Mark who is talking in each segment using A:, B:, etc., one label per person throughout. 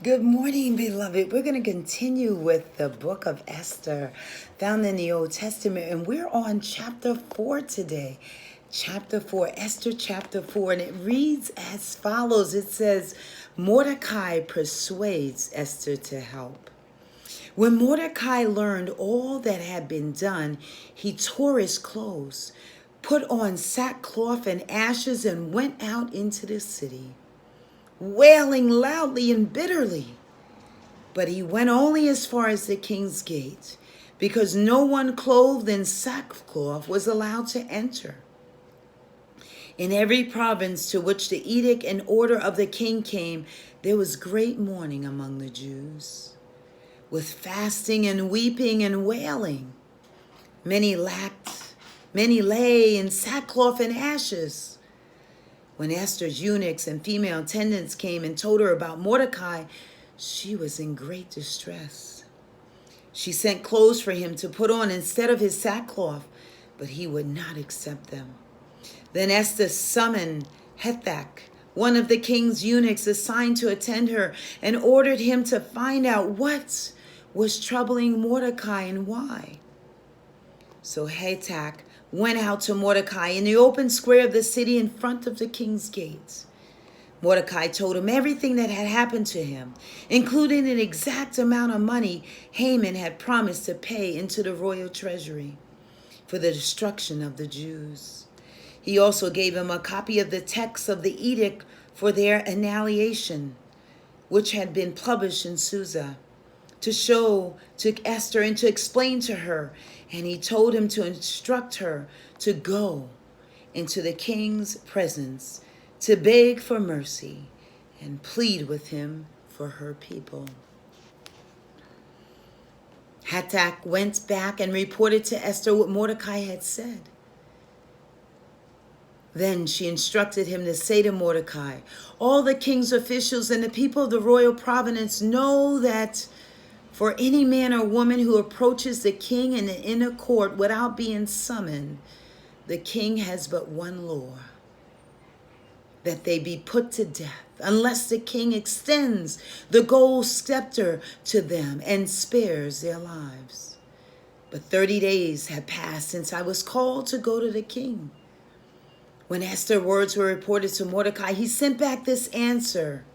A: Good morning, beloved. We're going to continue with the book of Esther found in the Old Testament, and we're on chapter 4 today. Chapter 4, Esther chapter 4, and it reads as follows. It says, Mordecai persuades Esther to help. When Mordecai learned all that had been done, he tore his clothes, put on sackcloth and ashes, and went out into the city, wailing loudly and bitterly. But he went only as far as the king's gate, because no one clothed in sackcloth was allowed to enter. In every province to which the edict and order of the king came, there was great mourning among the Jews, with fasting and weeping and wailing. Many lay in sackcloth and ashes. When Esther's eunuchs and female attendants came and told her about Mordecai, she was in great distress. She sent clothes for him to put on instead of his sackcloth, but he would not accept them. Then Esther summoned Hathach, one of the king's eunuchs assigned to attend her, and ordered him to find out what was troubling Mordecai and why. So Hathach went out to Mordecai in the open square of the city in front of the king's gates. Mordecai told him everything that had happened to him, including an exact amount of money Haman had promised to pay into the royal treasury for the destruction of the Jews. He also gave him a copy of the text of the edict for their annihilation, which had been published in Susa, to show to Esther and to explain to her. And he told him to instruct her to go into the king's presence to beg for mercy and plead with him for her people. Hathach went back and reported to Esther what Mordecai had said. Then she instructed him to say to Mordecai, all the king's officials and the people of the royal province know that for any man or woman who approaches the king in the inner court without being summoned, the king has but one law, that they be put to death, unless the king extends the gold scepter to them and spares their lives. But 30 days had passed since I was called to go to the king. When Esther's words were reported to Mordecai, he sent back this answer: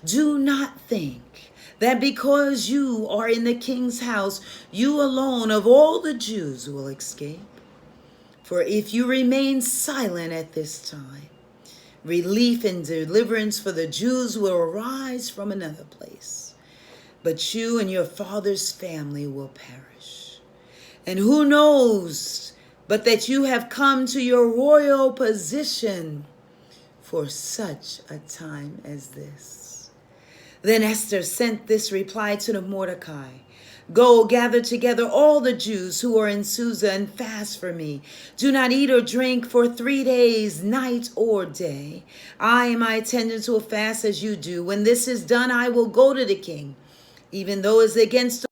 A: do not think that because you are in the king's house, you alone of all the Jews will escape. For if you remain silent at this time, relief and deliverance for the Jews will arise from another place, but you and your father's family will perish. And who knows but that you have come to your royal position for such a time as this. Then Esther sent this reply to the Mordecai: go, gather together all the Jews who are in Susa and fast for me. Do not eat or drink for 3 days, night or day. I and my attendants will fast as you do. When this is done, I will go to the king, even though it's against